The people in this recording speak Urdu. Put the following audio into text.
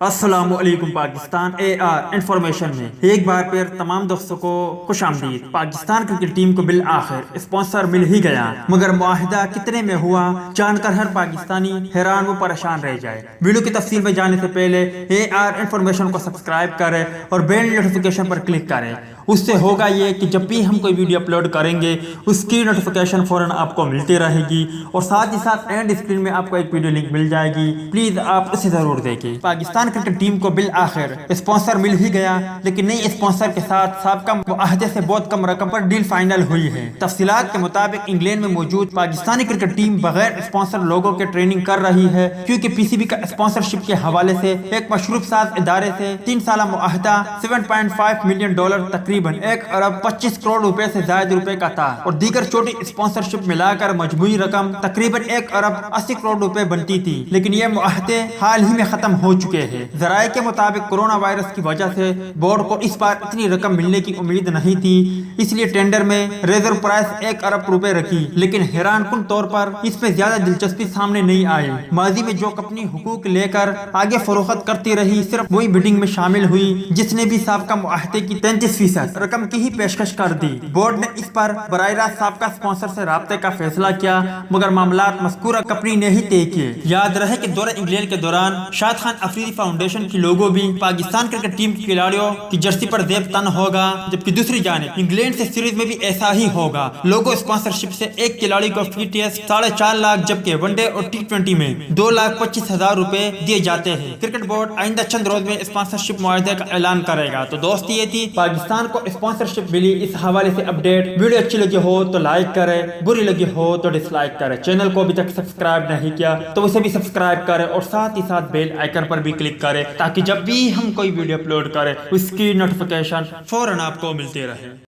السلام علیکم پاکستان اے آر انفارمیشن میں ایک بار پھر تمام دوستوں کو خوش آمدید۔ پاکستان کرکٹ ٹیم کو بالآخر اسپانسر مل ہی گیا، مگر معاہدہ کتنے میں ہوا جان کر ہر پاکستانی حیران و پریشان رہ جائے۔ ویڈیو کی تفصیل میں جانے سے پہلے اے آر انفارمیشن کو سبسکرائب کریں اور بیل نوٹیفیکیشن پر کلک کریں۔ اس سے ہوگا یہ کہ جب بھی ہم کوئی ویڈیو اپلوڈ کریں گے اس کی نوٹیفیکیشن فوراً آپ کو ملتی رہے گی، اور ساتھ ہی ساتھ اینڈ اسکرین میں آپ کو ایک ویڈیو لنک مل جائے گی، پلیز آپ اسے ضرور دیکھیں۔ پاکستان کرکٹ ٹیم کو بالآخر اسپانسر مل ہی گیا، لیکن نئی اسپانسر کے ساتھ سابقہ معاہدے سے بہت کم رقم پر ڈیل فائنل ہوئی ہے۔ تفصیلات کے مطابق انگلینڈ میں موجود پاکستانی کرکٹ ٹیم بغیر اسپانسر لوگوں کے ٹریننگ کر رہی ہے، کیونکہ پی سی بی کا اسپانسرشپ کے حوالے سے ایک مشروب ساز ادارے سے 3 سالہ معاہدہ $7.5 ملین تقریباً 1 ارب 25 کروڑ روپے سے زائد روپے کا تھا، اور دیگر چھوٹی اسپانسرشپ ملا کر مجموعی رقم تقریباً 1 ارب 80 کروڑ روپے بنتی تھی، لیکن یہ معاہدے حال ہی میں ختم ہو چکے ہیں۔ ذرائع کے مطابق کورونا وائرس کی وجہ سے بورڈ کو اس بار اتنی رقم ملنے کی امید نہیں تھی، اس لیے ٹینڈر میں ریزرو پرائس 1 ارب روپے رکھی، لیکن حیران کن طور پر اس میں زیادہ دلچسپی سامنے نہیں آئی۔ ماضی میں جو کمپنی حقوق لے کر آگے فروخت کرتی رہی صرف وہی بڈنگ میں شامل ہوئی جس نے بھی سابقہ معاہدے کی 33% رقم کی ہی پیشکش کر دی۔ بورڈ نے اس پر براہ راست سابقہ اسپانسر سے رابطے کا فیصلہ کیا، مگر معاملات مذکورہ کمپنی نے ہی طے کیے۔ یاد رہے کہ دورہ انگلینڈ کے دوران شاد خان افریدی فاؤنڈیشن کی لوگو بھی پاکستان کرکٹ ٹیم کے کھلاڑیوں کی جرسی پر زیب تن ہوگا، جبکہ دوسری جانب انگلینڈ سے سیریز میں بھی ایسا ہی ہوگا۔ لوگو اسپانسرشپ سے ایک کھلاڑی کو فی ٹیسٹ 4.5 لاکھ، جبکہ ون ڈے اور T20 میں 2,25,000 روپے دیے جاتے ہیں۔ کرکٹ بورڈ آئندہ چند روز میں اسپانسرشپ معاہدے کا اعلان کرے گا۔ تو دوست یہ تھی پاکستان کو اسپانسرشپ ملی، اس حوالے سے اپڈیٹ۔ ویڈیو اچھی لگی ہو تو لائک کرے، بری لگی ہو تو ڈس لائک کرے۔ چینل کو ابھی تک سبسکرائب نہیں کیا تو اسے بھی سبسکرائب کرے، اور ساتھ ہی ساتھ بیل آئیکن پر بھی کلک کرے، تاکہ جب بھی ہم کوئی ویڈیو اپلوڈ کریں اس کی نوٹیفیکیشن فوراً آپ کو ملتی رہے۔